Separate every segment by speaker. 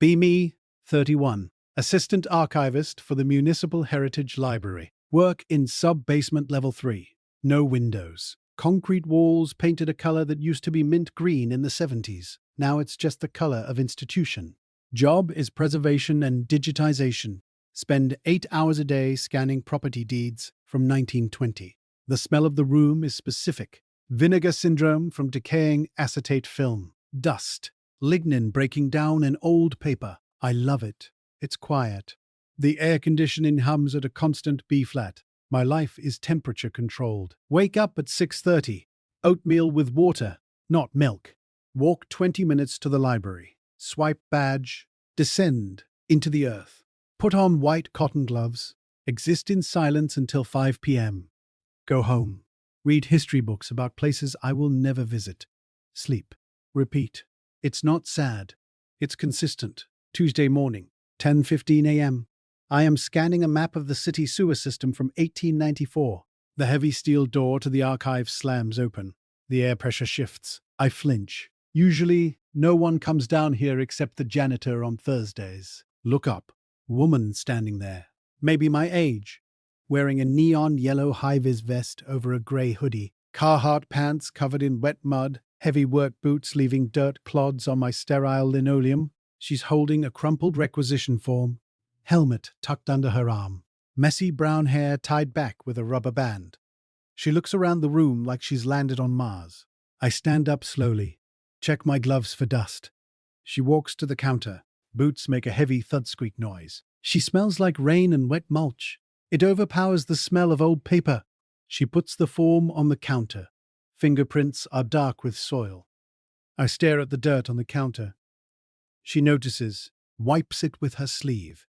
Speaker 1: Be me, 31. Assistant archivist for the Municipal Heritage Library. Work in sub-basement level 3. No windows. Concrete walls painted a color that used to be mint green in the 70s. Now it's just the color of institution. Job is preservation and digitization. Spend 8 hours a day scanning property deeds from 1920. The smell of the room is specific. Vinegar syndrome from decaying acetate film. Dust. Lignin breaking down in old paper. I love it. It's quiet. The air conditioning hums at a constant B-flat. My life is temperature controlled. Wake up at 6:30. Oatmeal with water, not milk. Walk 20 minutes to the library. Swipe badge. Descend into the earth. Put on white cotton gloves. Exist in silence until 5 p.m. Go home. Read history books about places I will never visit. Sleep. Repeat. It's not sad. It's consistent. Tuesday morning, 10:15 a.m. I am scanning a map of the city sewer system from 1894. The heavy steel door to the archive slams open. The air pressure shifts. I flinch. Usually, no one comes down here except the janitor on Thursdays. Look up. Woman standing there. Maybe my age. Wearing a neon yellow high-vis vest over a grey hoodie. Carhartt pants covered in wet mud. Heavy work boots leaving dirt clods on my sterile linoleum. She's holding a crumpled requisition form. Helmet tucked under her arm. Messy brown hair tied back with a rubber band. She looks around the room like she's landed on Mars. I stand up slowly. Check my gloves for dust. She walks to the counter. Boots make a heavy thud squeak noise. She smells like rain and wet mulch. It overpowers the smell of old paper. She puts the form on the counter. Fingerprints are dark with soil. I stare at the dirt on the counter. She notices, wipes it with her sleeve.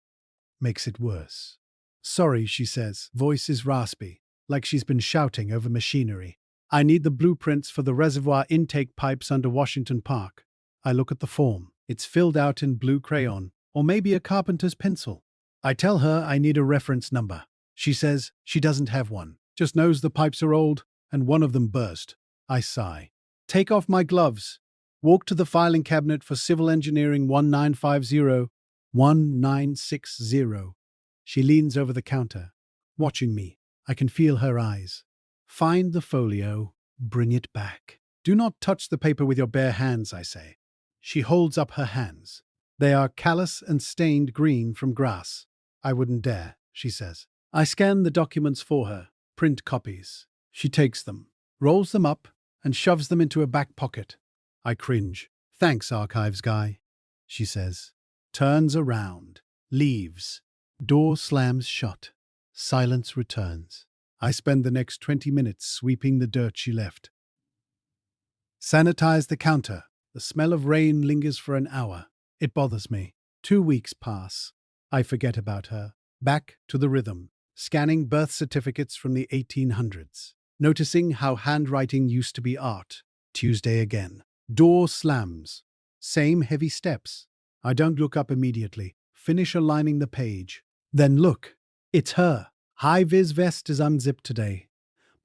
Speaker 1: Makes it worse. Sorry, she says. Voice is raspy, like she's been shouting over machinery. I need the blueprints for the reservoir intake pipes under Washington Park. I look at the form. It's filled out in blue crayon, or maybe a carpenter's pencil. I tell her I need a reference number. She says she doesn't have one, just knows the pipes are old and one of them burst. I sigh. Take off my gloves. Walk to the filing cabinet for Civil Engineering 1950, 1960. She leans over the counter, watching me. I can feel her eyes. Find the folio. Bring it back. Do not touch the paper with your bare hands, I say. She holds up her hands. They are callous and stained green from grass. I wouldn't dare, she says. I scan the documents for her. Print copies. She takes them, rolls them up, and shoves them into a back pocket. I cringe. Thanks, archives guy, she says. Turns around. Leaves. Door slams shut. Silence returns. I spend the next 20 minutes sweeping the dirt she left. Sanitize the counter. The smell of rain lingers for an hour. It bothers me. 2 weeks pass. I forget about her. Back to the rhythm. Scanning birth certificates from the 1800s. Noticing how handwriting used to be art. Tuesday again. Door slams. Same heavy steps. I don't look up immediately. Finish aligning the page. Then look. It's her. High-vis vest is unzipped today.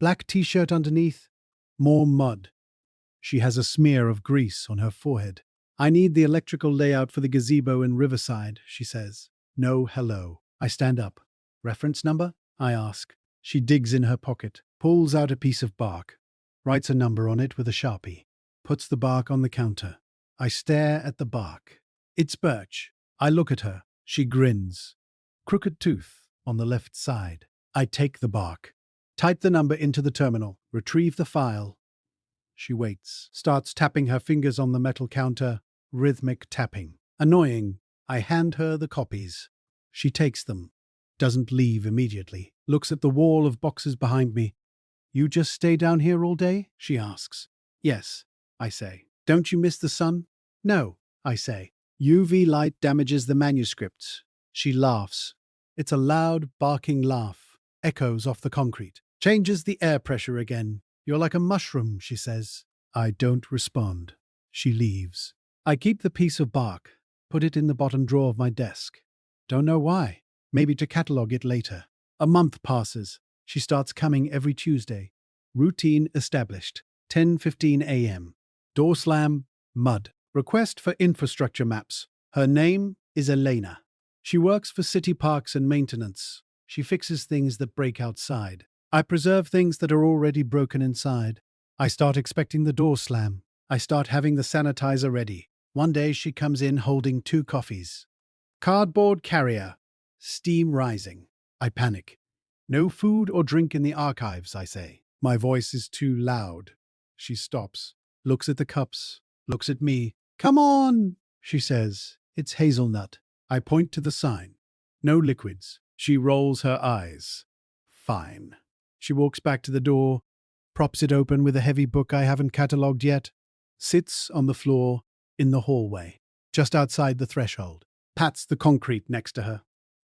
Speaker 1: Black t-shirt underneath. More mud. She has a smear of grease on her forehead. I need the electrical layout for the gazebo in Riverside, she says. No hello. I stand up. Reference number? I ask. She digs in her pocket, pulls out a piece of bark, writes a number on it with a Sharpie, puts the bark on the counter. I stare at the bark. It's birch. I look at her. She grins. Crooked tooth on the left side. I take the bark. Type the number into the terminal. Retrieve the file. She waits. Starts tapping her fingers on the metal counter. Rhythmic tapping. Annoying. I hand her the copies. She takes them. Doesn't leave immediately. Looks at the wall of boxes behind me. You just stay down here all day? She asks. Yes, I say. Don't you miss the sun? No, I say. UV light damages the manuscripts. She laughs. It's a loud, barking laugh. Echoes off the concrete. Changes the air pressure again. You're like a mushroom, she says. I don't respond. She leaves. I keep the piece of bark. Put it in the bottom drawer of my desk. Don't know why. Maybe to catalogue it later. A month passes. She starts coming every Tuesday. Routine established. 10:15 a.m. Door slam. Mud. Request for infrastructure maps. Her name is Elena. She works for city parks and maintenance. She fixes things that break outside. I preserve things that are already broken inside. I start expecting the door slam. I start having the sanitizer ready. One day she comes in holding 2 coffees. Cardboard carrier. Steam rising. I panic. No food or drink in the archives, I say. My voice is too loud. She stops, looks at the cups, looks at me. Come on, she says. It's hazelnut. I point to the sign. No liquids. She rolls her eyes. Fine. She walks back to the door, props it open with a heavy book I haven't catalogued yet, sits on the floor in the hallway, just outside the threshold, pats the concrete next to her.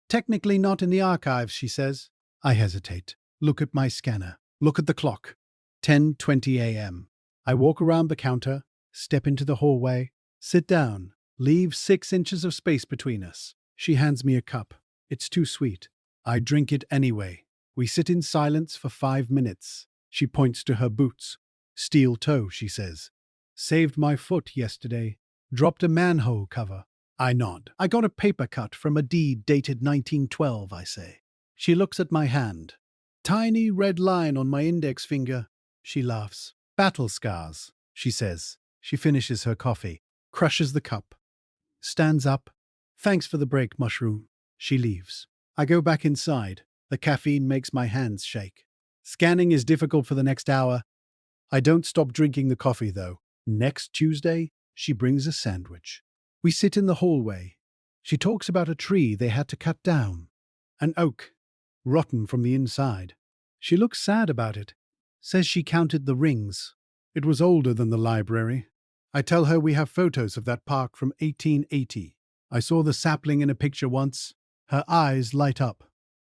Speaker 1: Technically not in the archives, she says. I hesitate. Look at my scanner. Look at the clock. 10:20 a.m. I walk around the counter, step into the hallway, sit down, leave 6 inches of space between us. She hands me a cup. It's too sweet. I drink it anyway. We sit in silence for 5 minutes. She points to her boots. Steel toe, she says. Saved my foot yesterday. Dropped a manhole cover. I nod. I got a paper cut from a deed dated 1912, I say. She looks at my hand. Tiny red line on my index finger. She laughs. Battle scars, she says. She finishes her coffee, crushes the cup, stands up. Thanks for the break, Mushroom. She leaves. I go back inside. The caffeine makes my hands shake. Scanning is difficult for the next hour. I don't stop drinking the coffee, though. Next Tuesday, she brings a sandwich. We sit in the hallway. She talks about a tree they had to cut down. An oak, rotten from the inside. She looks sad about it. Says she counted the rings. It was older than the library. I tell her we have photos of that park from 1880. I saw the sapling in a picture once. Her eyes light up.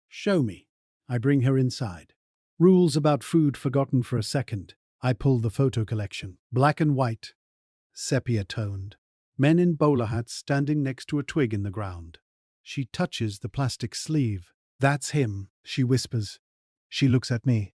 Speaker 1: Show me. I bring her inside. Rules about food forgotten for a second. I pull the photo collection. Black and white. Sepia-toned. Men in bowler hats standing next to a twig in the ground. She touches the plastic sleeve. That's him, she whispers. She looks at me.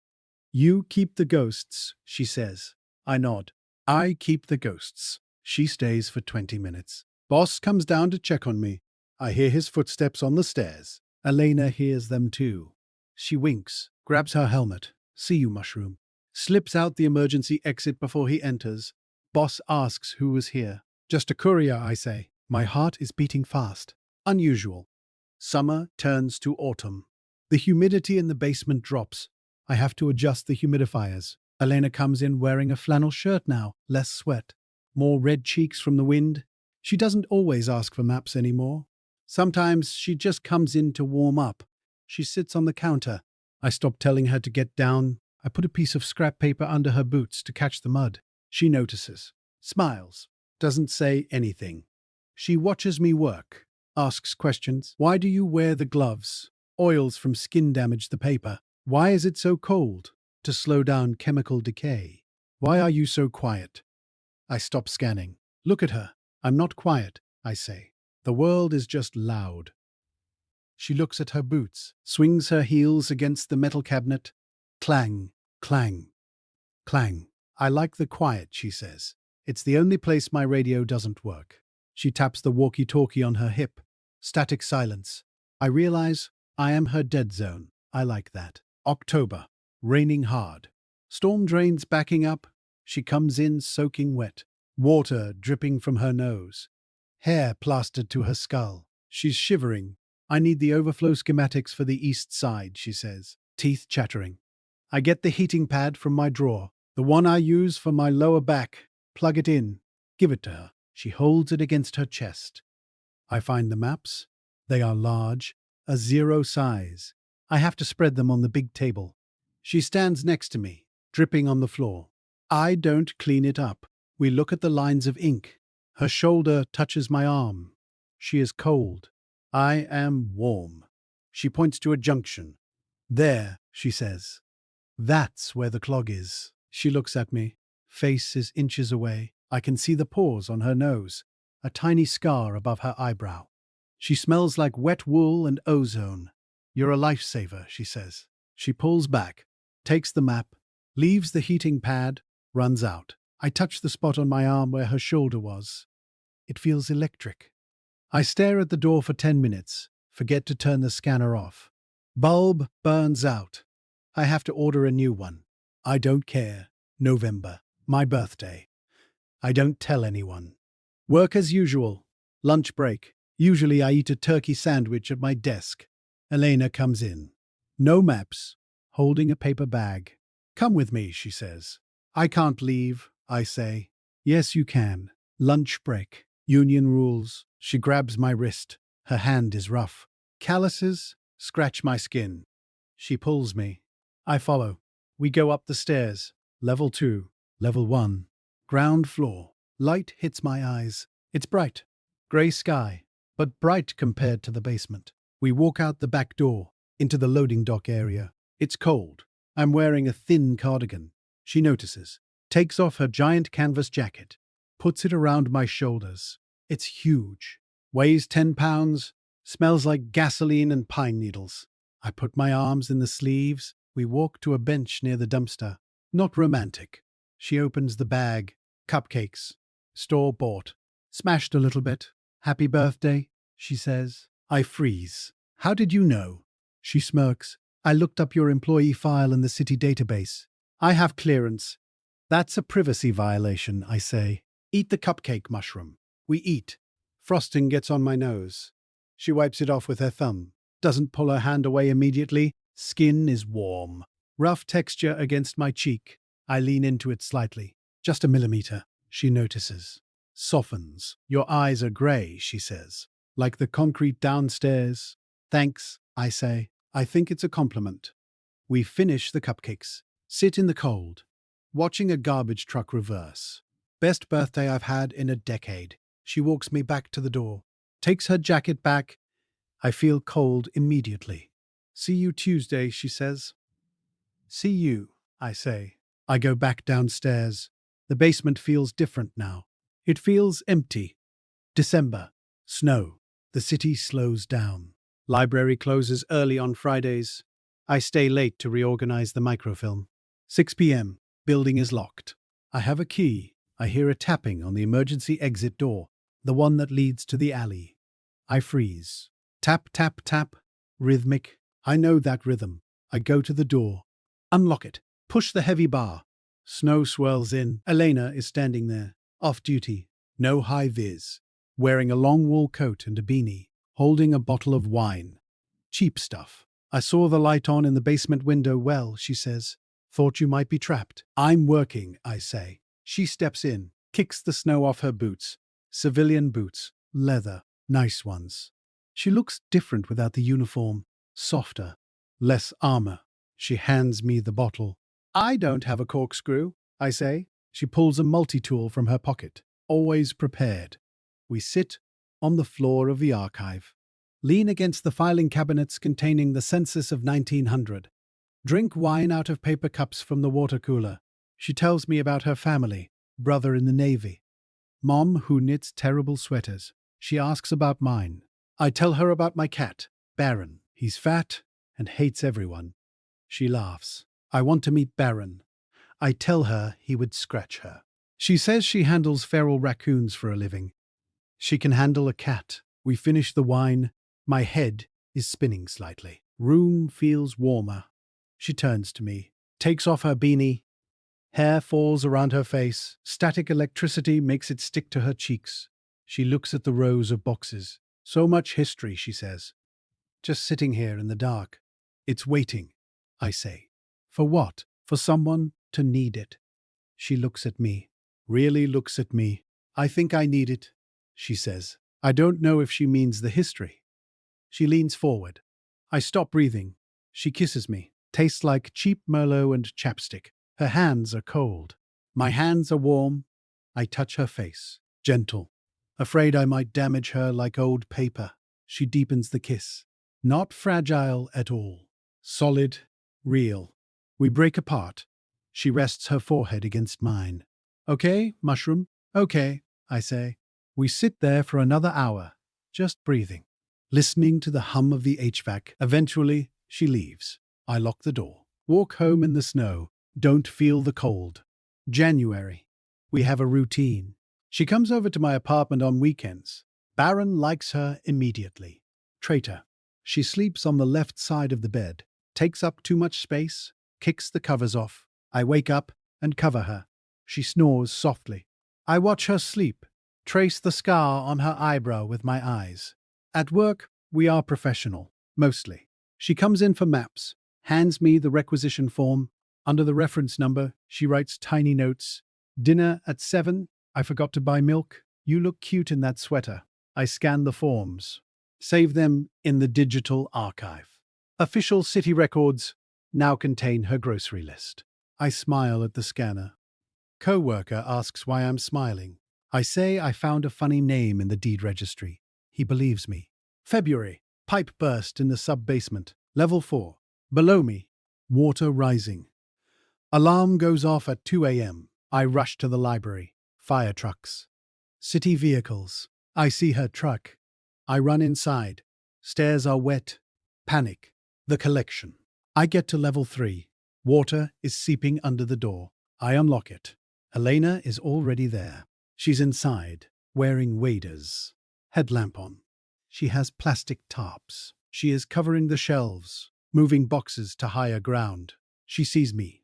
Speaker 1: You keep the ghosts, she says. I nod. I keep the ghosts. She stays for 20 minutes. Boss comes down to check on me. I hear his footsteps on the stairs. Elena hears them too. She winks, grabs her helmet. See you, Mushroom. Slips out the emergency exit before he enters. Boss asks who was here. Just a courier, I say. My heart is beating fast. Unusual. Summer turns to autumn. The humidity in the basement drops. I have to adjust the humidifiers. Elena comes in wearing a flannel shirt now, less sweat. More red cheeks from the wind. She doesn't always ask for maps anymore. Sometimes she just comes in to warm up. She sits on the counter. I stop telling her to get down. I put a piece of scrap paper under her boots to catch the mud. She notices. Smiles. Doesn't say anything. She watches me work. Asks questions. Why do you wear the gloves? Oils from skin damage the paper. Why is it so cold? To slow down chemical decay. Why are you so quiet? I stop scanning. Look at her. I'm not quiet, I say. The world is just loud. She looks at her boots, swings her heels against the metal cabinet. Clang, clang, clang. I like the quiet, she says. It's the only place my radio doesn't work. She taps the walkie-talkie on her hip. Static silence. I realize I am her dead zone. I like that. October. Raining hard. Storm drains backing up. She comes in soaking wet. Water dripping from her nose. Hair plastered to her skull. She's shivering. I need the overflow schematics for the east side, she says, teeth chattering. I get the heating pad from my drawer, the one I use for my lower back, plug it in, give it to her. She holds it against her chest. I find the maps. They are large, a 0 size. I have to spread them on the big table. She stands next to me, dripping on the floor. I don't clean it up. We look at the lines of ink. Her shoulder touches my arm. She is cold. I am warm. She points to a junction. There, she says. That's where the clog is. She looks at me. Face is inches away. I can see the pores on her nose, a tiny scar above her eyebrow. She smells like wet wool and ozone. You're a lifesaver, she says. She pulls back, takes the map, leaves the heating pad, runs out. I touch the spot on my arm where her shoulder was. It feels electric. I stare at the door for 10 minutes, forget to turn the scanner off. Bulb burns out. I have to order a new one. I don't care. November. My birthday. I don't tell anyone. Work as usual. Lunch break. Usually I eat a turkey sandwich at my desk. Elena comes in. No maps. Holding a paper bag. Come with me, she says. I can't leave, I say. Yes, you can. Lunch break. Union rules. She grabs my wrist. Her hand is rough. Calluses scratch my skin. She pulls me. I follow. We go up the stairs. Level 2. Level 1. Ground floor. Light hits my eyes. It's bright. Grey sky, but bright compared to the basement. We walk out the back door, into the loading dock area. It's cold. I'm wearing a thin cardigan. She notices. Takes off her giant canvas jacket. Puts it around my shoulders. It's huge. Weighs 10 pounds. Smells like gasoline and pine needles. I put my arms in the sleeves. We walk to a bench near the dumpster. Not romantic. She opens the bag. Cupcakes. Store-bought. Smashed a little bit. Happy birthday, she says. I freeze. How did you know? She smirks. I looked up your employee file in the city database. I have clearance. That's a privacy violation, I say. Eat the cupcake, mushroom. We eat. Frosting gets on my nose. She wipes it off with her thumb. Doesn't pull her hand away immediately. Skin is warm. Rough texture against my cheek. I lean into it slightly. Just a millimeter, she notices. Softens. Your eyes are grey, she says. Like the concrete downstairs. Thanks, I say. I think it's a compliment. We finish the cupcakes. Sit in the cold. Watching a garbage truck reverse. Best birthday I've had in a decade. She walks me back to the door. Takes her jacket back. I feel cold immediately. See you Tuesday, she says. See you, I say. I go back downstairs. The basement feels different now. It feels empty. December. Snow. The city slows down. Library closes early on Fridays. I stay late to reorganize the microfilm. 6 p.m. Building is locked. I have a key. I hear a tapping on the emergency exit door, the one that leads to the alley. I freeze. Tap, tap, tap. Rhythmic. I know that rhythm. I go to the door. Unlock it. Push the heavy bar. Snow swirls in. Elena is standing there. Off duty. No high vis. Wearing a long wool coat and a beanie. Holding a bottle of wine. Cheap stuff. I saw the light on in the basement window well, she says. Thought you might be trapped. I'm working, I say. She steps in. Kicks the snow off her boots. Civilian boots. Leather. Nice ones. She looks different without the uniform. Softer. Less armor. She hands me the bottle. I don't have a corkscrew, I say. She pulls a multi-tool from her pocket. Always prepared. We sit on the floor of the archive. Lean against the filing cabinets containing the census of 1900. Drink wine out of paper cups from the water cooler. She tells me about her family, brother in the Navy. Mom who knits terrible sweaters. She asks about mine. I tell her about my cat, Baron. He's fat and hates everyone. She laughs. I want to meet Baron. I tell her he would scratch her. She says she handles feral raccoons for a living. She can handle a cat. We finish the wine. My head is spinning slightly. Room feels warmer. She turns to me, takes off her beanie. Hair falls around her face. Static electricity makes it stick to her cheeks. She looks at the rows of boxes. So much history, she says. Just sitting here in the dark. It's waiting, I say. For what? For someone to need it. She looks at me. Really looks at me. I think I need it, she says. I don't know if she means the history. She leans forward. I stop breathing. She kisses me. Tastes like cheap Merlot and chapstick. Her hands are cold. My hands are warm. I touch her face. Gentle. Afraid I might damage her like old paper. She deepens the kiss. Not fragile at all. Solid. Real. We break apart. She rests her forehead against mine. Okay, mushroom? Okay, I say. We sit there for another hour, just breathing, listening to the hum of the HVAC. Eventually, she leaves. I lock the door. Walk home in the snow. Don't feel the cold. January. We have a routine. She comes over to my apartment on weekends. Baron likes her immediately. Traitor. She sleeps on the left side of the bed, takes up too much space, kicks the covers off. I wake up and cover her. She snores softly. I watch her sleep, trace the scar on her eyebrow with my eyes. At work, we are professional, mostly. She comes in for maps, hands me the requisition form. Under the reference number, she writes tiny notes. Dinner at 7. I forgot to buy milk. You look cute in that sweater. I scan the forms. Save them in the digital archive. Official city records now contain her grocery list. I smile at the scanner. Co-worker asks why I'm smiling. I say I found a funny name in the deed registry. He believes me. February. Pipe burst in the sub-basement. Level 4. Below me. Water rising. Alarm goes off at 2 a.m. I rush to the library. Fire trucks. City vehicles. I see her truck. I run inside. Stairs are wet. Panic. The collection. I get to level 3. Water is seeping under the door. I unlock it. Elena is already there. She's inside, wearing waders. Headlamp on. She has plastic tarps. She is covering the shelves, moving boxes to higher ground. She sees me.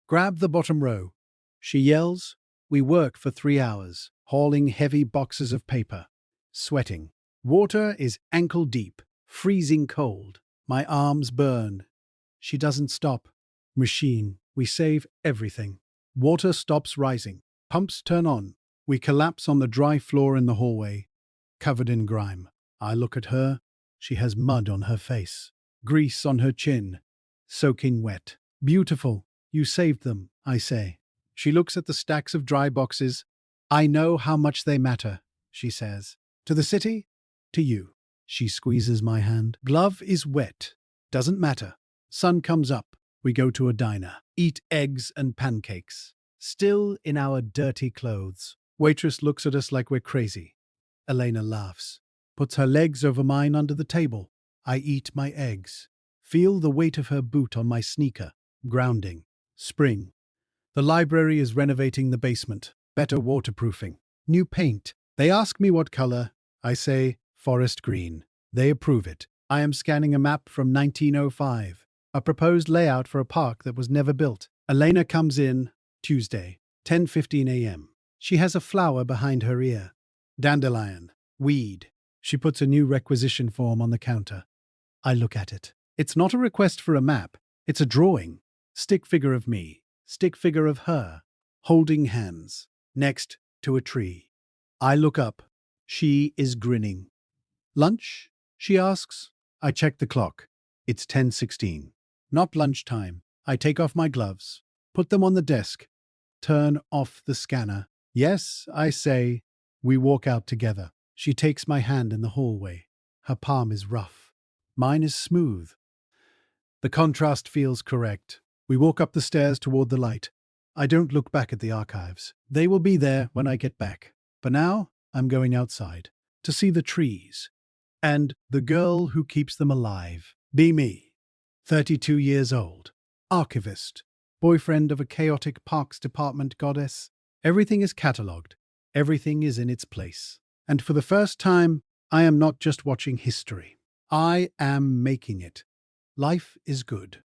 Speaker 1: Grab the bottom row. She yells. We work for 3 hours, hauling heavy boxes of paper. Sweating. Water is ankle deep, freezing cold. My arms burn. She doesn't stop. Machine. We save everything. Water stops rising. Pumps turn on. We collapse on the dry floor in the hallway, covered in grime. I look at her. She has mud on her face, grease on her chin, soaking wet. Beautiful. You saved them, I say. She looks at the stacks of dry boxes. I know how much they matter, she says. To the city? To you. She squeezes my hand. Glove is wet. Doesn't matter. Sun comes up. We go to a diner. Eat eggs and pancakes. Still in our dirty clothes. Waitress looks at us like we're crazy. Elena laughs. Puts her legs over mine under the table. I eat my eggs. Feel the weight of her boot on my sneaker. Grounding. Spring. The library is renovating the basement. Better waterproofing. New paint. They ask me what color. I say, forest green. They approve it. I am scanning a map from 1905. A proposed layout for a park that was never built. Elena comes in, Tuesday, 10:15 a.m. She has a flower behind her ear. Dandelion. Weed. She puts a new requisition form on the counter. I look at it. It's not a request for a map. It's a drawing. Stick figure of me. Stick figure of her. Holding hands. Next to a tree. I look up. She is grinning. Lunch? She asks. I check the clock. It's 10:16. Not lunchtime. I take off my gloves. Put them on the desk. Turn off the scanner. Yes, I say. We walk out together. She takes my hand in the hallway. Her palm is rough. Mine is smooth. The contrast feels correct. We walk up the stairs toward the light. I don't look back at the archives. They will be there when I get back. For now, I'm going outside to see the trees and the girl who keeps them alive. Be me. 32 years old. Archivist. Boyfriend of a chaotic parks department goddess. Everything is catalogued. Everything is in its place. And for the first time, I am not just watching history. I am making it. Life is good.